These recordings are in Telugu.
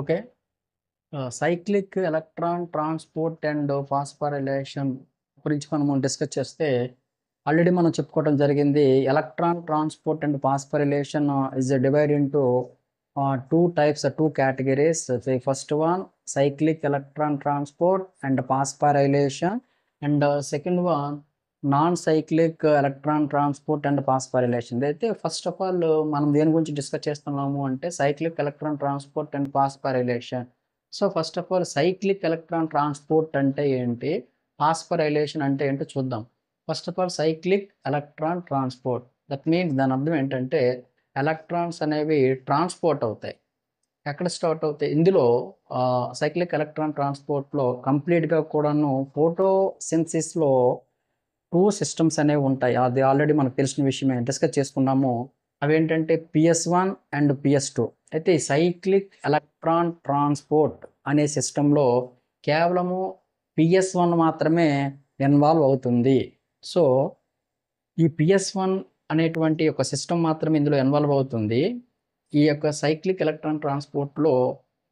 Okay. Cyclic electron transport and phosphorylation గురించి మనం డిస్కస్ చేస్తే, ఆల్రెడీ మనం చెప్పుకోవడం జరిగింది. Electron transport and phosphorylation is divided into 2 types, 2 categories. The first one cyclic electron transport and phosphorylation, and second one non cyclic electron transport and phosphorylation. అయితే ఫస్ట్ ఆఫ్ ఆల్ మనం దేని గురించి డిస్కస్ చేస్తున్నాము అంటే cyclic electron transport and phosphorylation. So, first of all cyclic electron transport అంటే ఏంటి? ఫాస్ఫోరైలేషన్ అంటే ఏంటో చూద్దాం. First of all cyclic electron transport. That means దాని అర్థం ఏంటంటే ఎలక్ట్రాన్స్ అనేవి ట్రాన్స్‌పోర్ట్ అవుతాయి. ఎక్కడ స్టార్ట్ అవుతాయి? ఇందులో సైక్లిక్ ఎలక్ట్రాన్ ట్రాన్స్‌పోర్ట్‌లో కంప్లీట్‌గా కూడాను ఫోటోసింథసిస్‌లో 2 సిస్టమ్స్ అనేవి ఉంటాయి. అది ఆల్రెడీ మనకు తెలిసిన విషయమే డిస్కస్ చేసుకున్నాము. అవేంటంటే పిఎస్-1 అండ్ పిఎస్-2. అయితే ఈ సైక్లిక్ ఎలక్ట్రాన్ ట్రాన్స్‌పోర్ట్ అనే సిస్టమ్‌లో కేవలము పిఎస్-1 మాత్రమే ఇన్వాల్వ్ అవుతుంది. సో, ఈ పిఎస్-1 అనేటువంటి ఒక సిస్టమ్ మాత్రమే ఇందులో ఇన్వాల్వ్ అవుతుంది. ఈ యొక్క సైక్లిక్ ఎలక్ట్రాన్ ట్రాన్స్‌పోర్ట్‌లో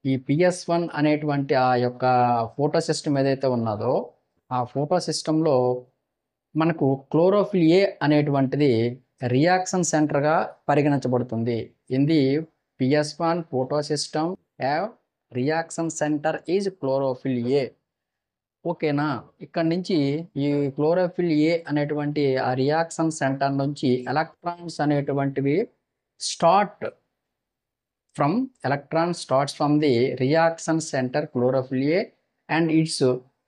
ఈ పిఎస్-1 అనేటువంటి ఆ యొక్క ఫోటో సిస్టమ్ ఏదైతే ఉన్నదో, ఆ ఫోటో సిస్టమ్‌లో మనకు క్లోరోఫిల్ ఏ అనేటువంటిది రియాక్షన్ సెంటర్‌గా పరిగణించబడుతుంది. In the PS one photo system have reaction centre is chlorophyll A. ఓకేనా? ఇక్కడి నుంచి ఈ క్లోరోఫిల్ ఏ అనేటువంటి ఆ రియాక్షన్ సెంటర్ నుంచి ఎలక్ట్రాన్స్ అనేటువంటివి start electron starts from the reaction center chlorophyll A, and its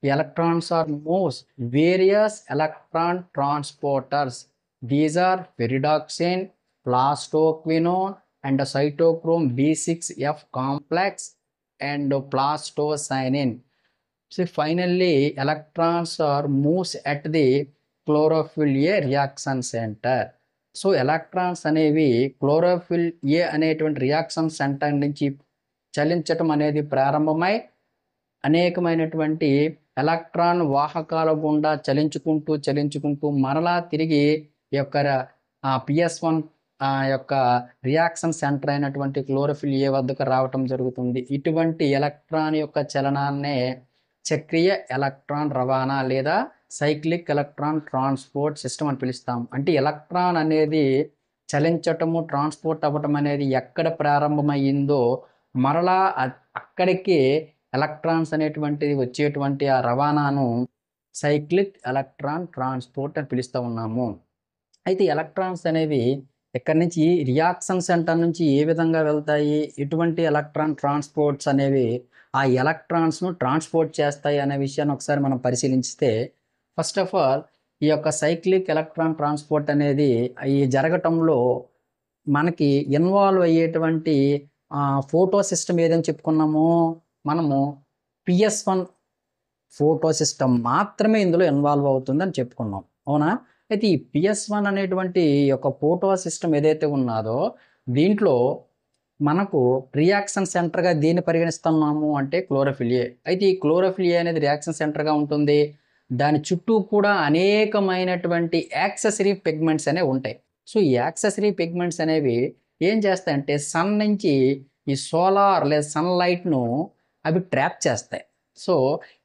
electrons are moves various electron transporters. These are pyridoxine, plastoquinone, and cytochrome B6F complex, and plastocyanin. So finally, electrons are moves at the chlorophyll A reaction center. So, electrons అనేవి క్లోరోఫిల్ ఏ అనేటువంటి రియాక్షన్ సెంటర్ నుంచి చలించటం అనేది ప్రారంభమై అనేకమైనటువంటి ఎలక్ట్రాన్ వాహకాల గుండా చలించుకుంటూ మరలా తిరిగి ఈ యొక్క పిఎస్-1 యొక్క రియాక్షన్ సెంటర్ అయినటువంటి క్లోరోఫిల్ ఏ వద్దకు రావటం జరుగుతుంది. ఇటువంటి ఎలక్ట్రాన్ యొక్క చలనాన్నే చక్రీయ ఎలక్ట్రాన్ రవాణా లేదా సైక్లిక్ ఎలక్ట్రాన్ ట్రాన్స్‌పోర్ట్ సిస్టమ్ అని పిలుస్తాం. అంటే ఎలక్ట్రాన్ అనేది చలించటము, ట్రాన్స్‌పోర్ట్ అవ్వటం అనేది ఎక్కడ ప్రారంభమయ్యిందో మరలా అక్కడికి ఎలక్ట్రాన్స్ అనేటువంటిది వచ్చేటువంటి ఆ రవాణాను సైక్లిక్ ఎలక్ట్రాన్ ట్రాన్స్‌పోర్ట్ అని పిలుస్తూ ఉన్నాము. అయితే ఎలక్ట్రాన్స్ అనేవి ఎక్కడి నుంచి రియాక్షన్ సెంటర్ నుంచి ఏ విధంగా వెళ్తాయి? ఎటువంటి ఎలక్ట్రాన్ ట్రాన్స్‌పోర్ట్స్ అనేవి ఆ ఎలక్ట్రాన్స్‌ను ట్రాన్స్‌పోర్ట్ చేస్తాయి అనే విషయాన్ని ఒకసారి మనం పరిశీలించితే, ఫస్ట్ ఆఫ్ ఆల్ ఈ యొక్క సైక్లిక్ ఎలక్ట్రాన్ ట్రాన్స్‌పోర్ట్ అనేది ఈ జరగటంలో మనకి ఇన్వాల్వ్ అయ్యేటువంటి ఫోటో సిస్టమ్ ఏదని చెప్పుకున్నామో మనము పిఎస్-1 ఫోటో సిస్టమ్ మాత్రమే ఇందులో ఇన్వాల్వ్ అవుతుందని చెప్పుకున్నాం. అవునా? అయితే ఈ పిఎస్-1 అనేటువంటి ఒక ఫోటో సిస్టమ్ ఏదైతే ఉన్నాదో దీంట్లో మనకు రియాక్షన్ సెంటర్‌గా దేన్ని పరిగణిస్తున్నాము అంటే క్లోరోఫిల్ ఏ. అయితే ఈ క్లోరోఫిల్ ఏ అనేది రియాక్షన్ సెంటర్‌గా ఉంటుంది. దాని చుట్టూ కూడా అనేకమైనటువంటి యాక్సెసరీ పిగ్మెంట్స్ అనేవి ఉంటాయి. సో, ఈ యాక్సెసరీ పిగ్మెంట్స్ అనేవి ఏం చేస్తాయంటే సన్ నుంచి ఈ సోలార్ లేదా సన్‌లైట్‌ను అవి ట్రాప్ చేస్తాయి. సో,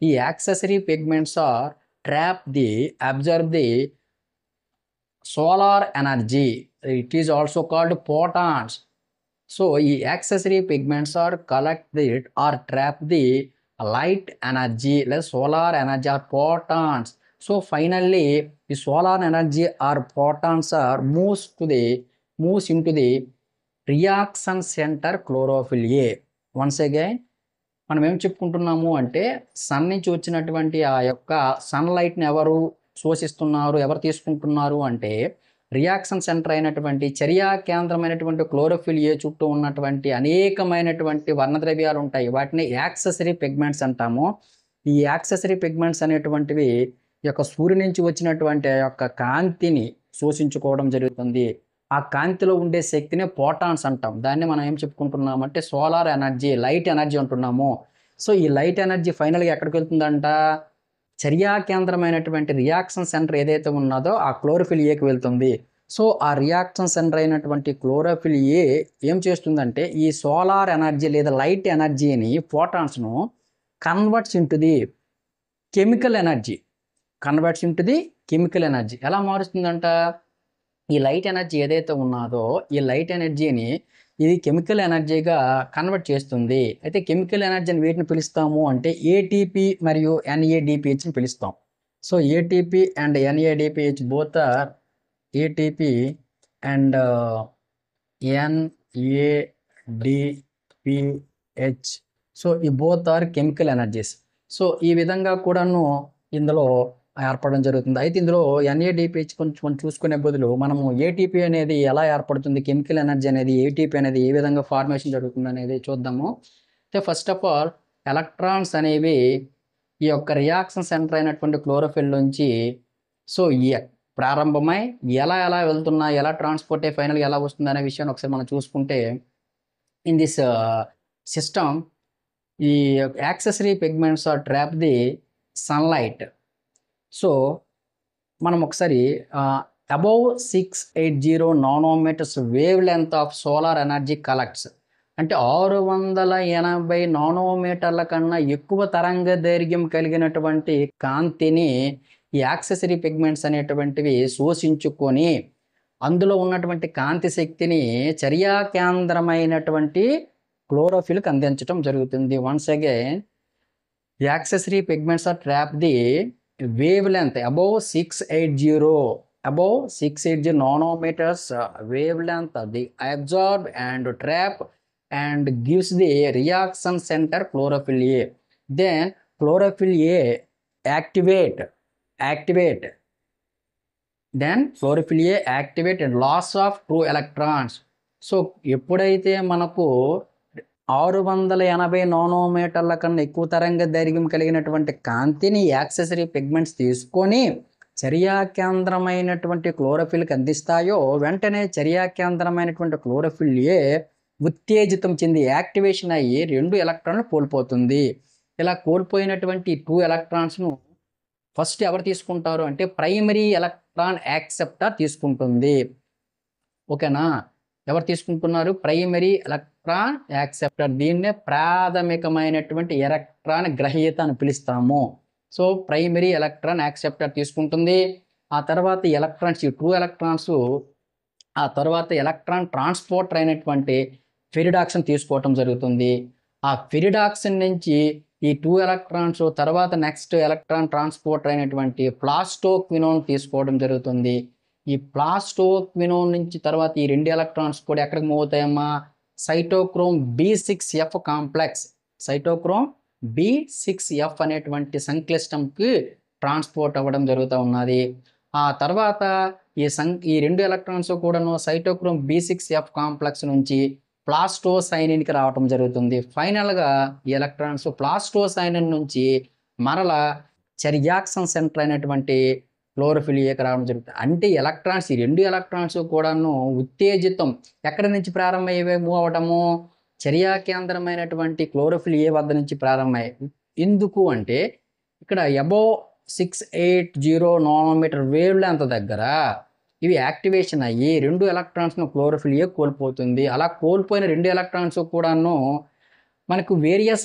ఈ accessory pigments are observe the solar energy. It is also called photons. So, ఈ accessory pigments are collected or trap the light energy లేదా solar energy or photons. So, finally ఈ solar energy or photons are moves into the reaction centre chlorophyll A. Once again మనం ఏం చెప్పుకుంటున్నాము అంటే సన్ నుంచి వచ్చినటువంటి ఆ యొక్క సన్‌లైట్‌ని ఎవరు శోషిస్తున్నారు, ఎవరు తీసుకుంటున్నారు అంటే రియాక్షన్ సెంటర్ అయినటువంటి చర్యా కేంద్రమైనటువంటి క్లోరోఫిల్ ఏ చుట్టూ ఉన్నటువంటి అనేకమైనటువంటి వర్ణద్రవ్యాలు ఉంటాయి. వాటిని యాక్సెసరీ పిగ్మెంట్స్ అంటాము. ఈ యాక్సెసరీ పిగ్మెంట్స్ అనేటువంటివి ఈ యొక్క సూర్యుని నుంచి వచ్చినటువంటి ఆ యొక్క కాంతిని శోషించుకోవడం జరుగుతుంది. ఆ కాంతిలో ఉండే శక్తిని ఫోటాన్స్ అంటాం. దాన్ని మనం ఏం చెప్పుకుంటున్నామంటే సోలార్ ఎనర్జీ, లైట్ ఎనర్జీ అంటున్నాము. సో, ఈ లైట్ ఎనర్జీ ఫైనల్‌గా ఎక్కడికి వెళ్తుందంట? చర్యా కేంద్రమైనటువంటి రియాక్షన్ సెంటర్ ఏదైతే ఉన్నదో ఆ క్లోరోఫిల్ ఏకి వెళ్తుంది. సో ఆ రియాక్షన్ సెంటర్ అయినటువంటి క్లోరోఫిల్ ఏ ఏం చేస్తుందంటే ఈ సోలార్ ఎనర్జీ లేదా లైట్ ఎనర్జీని ఫోటాన్స్ను converts into the chemical energy ఎలా మారుస్తుందంట? ఈ లైట్ ఎనర్జీ ఏదైతే ఉన్నదో ఈ లైట్ ఎనర్జీని ఇది కెమికల్ ఎనర్జీగా కన్వర్ట్ చేస్తుంది. అయితే కెమికల్ ఎనర్జీని వీటిని పిలుస్తాము అంటే ఏటీపీ మరియు ఎన్ఏడిపిహెచ్ని పిలుస్తాం. So ATP and NADPH both are ATP and NADPH. So ఈ both are chemical energies. So ఈ విధంగా కూడాను ఇందులో ఏర్పడడం జరుగుతుంది. అయితే ఇందులో ఎన్ఏడిపిహెచ్ కొంచెం చూసుకునే బదులు మనము ఏటీపీ అనేది ఎలా ఏర్పడుతుంది, కెమికల్ ఎనర్జీ అనేది ఏటీపీ అనేది ఏ విధంగా ఫార్మేషన్ జరుగుతుంది అనేది చూద్దాము. అయితే ఫస్ట్ ఆఫ్ ఆల్ ఎలక్ట్రాన్స్ అనేవి ఈ యొక్క రియాక్షన్ సెంటర్ అయినటువంటి క్లోరోఫిల్ నుంచి సో ప్రారంభమై ఎలా వెళ్తున్నాయి, ఎలా ట్రాన్స్పోర్ట్ అయ్యి ఫైనల్గా ఎలా వస్తుంది అనే విషయాన్ని ఒకసారి మనం చూసుకుంటే ఇన్ దిస్ సిస్టమ్ ఈ accessory pigments are trap the sunlight. So మనం ఒకసారి above 680 nanometers wavelength of solar energy collects అంటే 680 నానోమీటర్ల కన్నా ఎక్కువ తరంగ దైర్ఘ్యం కలిగినటువంటి కాంతిని ఈ యాక్సెసరీ పిగ్మెంట్స్ అనేటువంటివి శోషించుకొని అందులో ఉన్నటువంటి కాంతి శక్తిని చర్యా కేంద్రమైనటువంటి క్లోరోఫిల్కి అందించడం జరుగుతుంది. Once again accessory pigments are trap the wavelength above 680 nanometers wavelength they absorb and trap and gives the reaction center chlorophyll A. Then chlorophyll A activate and loss of 2 electrons. So ఎప్పుడైతే మనకు 680 నానోమీటర్ల కన్నా ఎక్కువ తరంగ దైర్ఘ్యం కలిగినటువంటి కాంతిని యాక్సెసరీ పిగ్మెంట్స్ తీసుకొని చర్యా కేంద్రమైనటువంటి క్లోరోఫిల్కి అందిస్తాయో వెంటనే చర్యా కేంద్రమైనటువంటి క్లోరోఫిల్ ఏ ఉత్తేజితం చెంది యాక్టివేషన్ అయ్యి 2 ఎలక్ట్రాన్లు కోల్పోతుంది. ఇలా కోల్పోయినటువంటి 2 ఎలక్ట్రాన్స్ను ఫస్ట్ ఎవరు తీసుకుంటారు అంటే ప్రైమరీ ఎలక్ట్రాన్ యాక్సెప్టర్ తీసుకుంటుంది. ఓకేనా? ఎవరు తీసుకుంటున్నారు? Primary electron acceptor. దీన్నే ప్రాథమికమైనటువంటి ఎలక్ట్రాన్ గ్రహీత అని పిలుస్తాము. సో ప్రైమరీ ఎలక్ట్రాన్ యాక్సెప్టర్ తీసుకుంటుంది. ఆ తర్వాత ఎలక్ట్రాన్స్ ఈ 2 ఎలక్ట్రాన్స్ ఆ తర్వాత ఎలక్ట్రాన్ ట్రాన్స్పోర్టర్ అయినటువంటి ఫెరిడాక్సిన్ తీసుకోవటం జరుగుతుంది. ఆ ఫెరిడాక్సిన్ నుంచి ఈ 2 ఎలక్ట్రాన్స్ తర్వాత నెక్స్ట్ ఎలక్ట్రాన్ ట్రాన్స్పోర్టర్ అయినటువంటి ప్లాస్టోక్వినోన్ తీసుకోవడం జరుగుతుంది. ఈ ప్లాస్టోక్వినోన్ నుంచి తర్వాత ఈ 2 ఎలక్ట్రాన్స్ కూడా ఎక్కడికి మూవ్ అవుతాయమ్మా? Cytochrome B6F complex, cytochrome B6F అనేటువంటి సంక్లిష్టంకి ట్రాన్స్పోర్ట్ అవ్వడం జరుగుతూ ఉన్నది. ఆ తర్వాత ఈ 2 ఎలక్ట్రాన్స్ కూడాను సైటోక్రోమ్ B6F కాంప్లెక్స్ నుంచి ప్లాస్టోసైనిన్కి రావడం జరుగుతుంది. ఫైనల్గా ఈ ఎలక్ట్రాన్స్ ప్లాస్టోసైనిన్ నుంచి మరల రియాక్షన్ సెంటర్ అయినటువంటి క్లోరోఫిల్ ఏకి రావడం జరుగుతుంది. అంటే ఎలక్ట్రాన్స్ ఈ 2 ఎలక్ట్రాన్స్ కూడాను ఉత్తేజితం ఎక్కడి నుంచి ప్రారంభమయ్యే మూవ్ అవ్వటము? చర్యా కేంద్రమైనటువంటి క్లోరోఫిల్ ఏ వద్ద నుంచి ప్రారంభమయ్యాయి. ఎందుకు అంటే ఇక్కడ అబౌవ్ 680 నానోమీటర్ వేవ్ లెంత్ దగ్గర ఇవి యాక్టివేషన్ అయ్యి 2 ఎలక్ట్రాన్స్ను క్లోరోఫిల్ ఏ కోల్పోతుంది. అలా కోల్పోయిన 2 ఎలక్ట్రాన్స్ కూడాను మనకు వేరియస్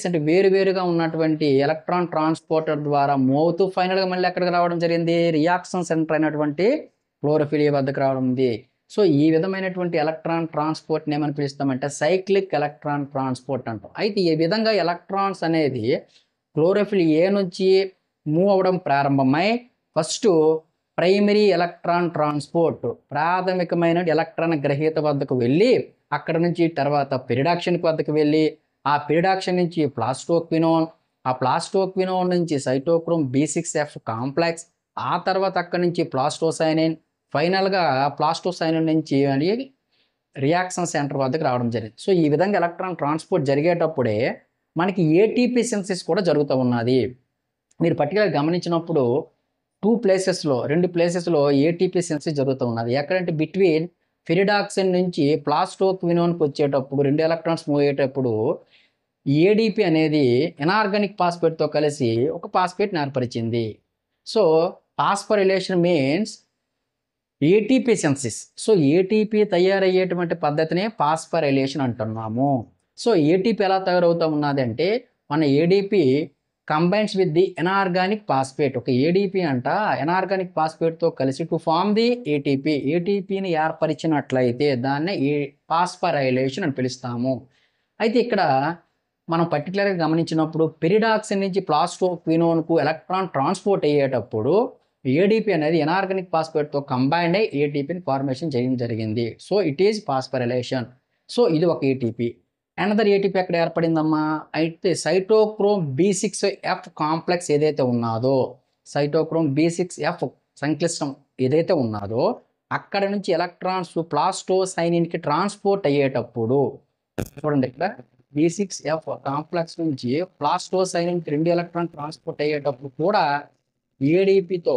అంటే వేరువేరుగా ఉన్నటువంటి ఎలక్ట్రాన్ ట్రాన్స్పోర్టర్ ద్వారా మూవ్ అవుతూ ఫైనల్గా మళ్ళీ ఎక్కడికి రావడం జరిగింది? రియాక్షన్ సెంటర్ అయినటువంటి క్లోరోఫిల్ ఏ వద్దకు రావడం ఉంది. సో ఈ విధమైనటువంటి ఎలక్ట్రాన్ ట్రాన్స్పోర్ట్ని ఏమని పిలుస్తామంటే సైక్లిక్ ఎలక్ట్రాన్ ట్రాన్స్పోర్ట్ అంటాం. అయితే ఈ విధంగా ఎలక్ట్రాన్స్ అనేది క్లోరోఫిల్ ఏ నుంచి మూవ్ అవ్వడం ప్రారంభమై ఫస్ట్ ప్రైమరీ ఎలక్ట్రాన్ ట్రాన్స్పోర్ట్ ప్రాథమికమైన ఎలక్ట్రాన్ గ్రహీత వద్దకు వెళ్ళి అక్కడ నుంచి తర్వాత పెరిడాక్షన్ వద్దకు వెళ్ళి ఆ పెరిడాక్షన్ నుంచి ప్లాస్టోక్వినోన్, ఆ ప్లాస్టోక్వినోన్ నుంచి సైటోక్రోమ్ B6F కాంప్లెక్స్, ఆ తర్వాత అక్కడి నుంచి ప్లాస్టోసైనిన్, ఫైనల్గా ప్లాస్టోసైనిన్ నుంచి అని రియాక్షన్ సెంటర్ వద్దకు రావడం జరిగింది. సో ఈ విధంగా ఎలక్ట్రాన్ ట్రాన్స్పోర్ట్ జరిగేటప్పుడే మనకి ఏటీపీ సింథసిస్ కూడా జరుగుతూ ఉన్నది. మీరు పర్టికులర్ గమనించినప్పుడు 2 ప్లేసెస్లో ఏటీపీ సింథసిస్ జరుగుతూ ఉన్నది. ఎక్కడంటే బిట్వీన్ ఫెరిడాక్సిన్ నుంచి ప్లాస్టోక్వినోన్కి వచ్చేటప్పుడు 2 ఎలక్ట్రాన్స్ మూవ్ అయ్యేటప్పుడు ఏడిపి అనేది ఇనార్గానిక్ ఫాస్ఫేట్తో కలిసి ఒక ఫాస్ఫేట్ని ఏర్పరిచింది. So phosphorylation means ATP synthesis. So ATP తయారయ్యేటువంటి పద్ధతినే ఫాస్ఫరైలేషన్ అంటున్నాము. సో ఏటీపీ ఎలా తయారవుతా ఉన్నది అంటే మన ADP combines with the inorganic phosphate. ఒక ఏడీపీ అంట ఎనార్గానిక్ ఫాస్ఫేట్తో కలిసి టు ఫార్మ్ ది ఏటీపీ. ఏటీపీని ఏర్పరిచినట్లయితే దాన్నే ఫాస్ఫరైలేషన్ అని పిలుస్తాము. అయితే ఇక్కడ మనం పర్టికులర్గా గమనించినప్పుడు పెరిడాక్సిన్ నుంచి ప్లాస్టోక్వినోన్కు ఎలక్ట్రాన్ ట్రాన్స్పోర్ట్ అయ్యేటప్పుడు ఏడీపీ అనేది ఎనార్గానిక్ ఫాస్ఫేట్తో కంబైండ్ అయ్యి ఏటీపీని ఫార్మేషన్ చేయడం జరిగింది. So it is phosphorylation. So ఇది ఒక ఏటీపీ. అనదర్ ఏటీపీ ఎక్కడ ఏర్పడిందమ్మా అయితే సైటోక్రోమ్ B6F కాంప్లెక్స్ ఏదైతే ఉన్నదో, సైటోక్రోమ్ B6F సంక్లిష్టం ఏదైతే ఉన్నదో అక్కడ నుంచి ఎలక్ట్రాన్స్ ప్లాస్టోసైనిన్కి ట్రాన్స్పోర్ట్ అయ్యేటప్పుడు చూడండి ఇక్కడ B6F కాంప్లెక్స్ నుంచి ప్లాస్టోసైనిన్కి 2 ఎలక్ట్రాన్ ట్రాన్స్పోర్ట్ అయ్యేటప్పుడు కూడా ఏడీపీతో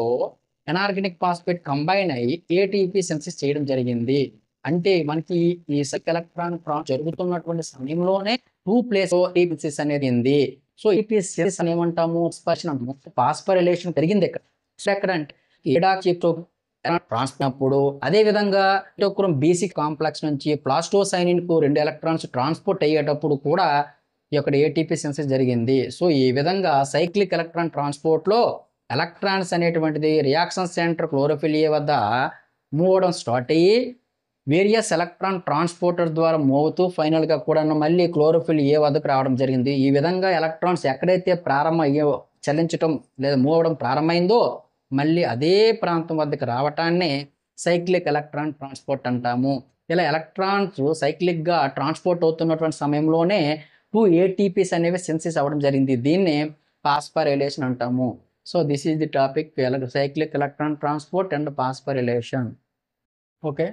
ఎనార్గానిక్ ఫాస్ఫేట్ కంబైన్ అయ్యి ఏటీపీ సింథసిస్ చేయడం జరిగింది. అంటే మనకి ఈ ఎలక్ట్రాన్ జరుగుతున్నటువంటి సమయంలోనే 2 ప్లేస్ ఏటీపీ సింథసిస్ అనేది ఉంది. సో ఏటీపీ సింథసిస్ అని ఏమంటాము ఫాస్ఫరైలేషన్ జరిగింది ఇక్కడ. సో ఎక్కడ అంటే ఏడాక్సితో ట్రాన్స్పోర్ట్ అదే విధంగా సైటోక్రోమ్ B6 కాంప్లెక్స్ నుంచి ప్లాస్టోసైనిన్కు 2 ఎలక్ట్రాన్స్ ట్రాన్స్పోర్ట్ అయ్యేటప్పుడు కూడా ఈ యొక్క ఏటీపీ సింథసిస్ జరిగింది. సో ఈ విధంగా సైక్లిక్ ఎలక్ట్రాన్ ట్రాన్స్పోర్ట్లో ఎలక్ట్రాన్స్ అనేటువంటిది రియాక్షన్ సెంటర్ క్లోరోఫిల్ ఏ వద్ద మూవ్ అవడం స్టార్ట్ అయ్యి వేరియస్ ఎలక్ట్రాన్ ట్రాన్స్పోర్టర్ ద్వారా మూవ్ అవుతూ ఫైనల్గా కూడా మళ్ళీ క్లోరోఫిల్ ఏ వద్దకు రావడం జరిగింది. ఈ విధంగా ఎలక్ట్రాన్స్ ఎక్కడైతే చలించడం లేదా మూవ్ అవడం ప్రారంభమైందో మళ్ళీ అదే ప్రాంతం వద్దకు రావటాన్ని సైక్లిక్ ఎలక్ట్రాన్ ట్రాన్స్పోర్ట్ అంటాము. ఇలా ఎలక్ట్రాన్స్ సైక్లిక్గా ట్రాన్స్పోర్ట్ అవుతున్నటువంటి సమయంలోనే 2 ఏటీపీస్ అనేవి సింథసిస్ అవ్వడం జరిగింది. దీన్ని ఫాస్ఫరైలేషన్ అంటాము. So this is the topic cyclic electron transport and phosphorylation. Okay.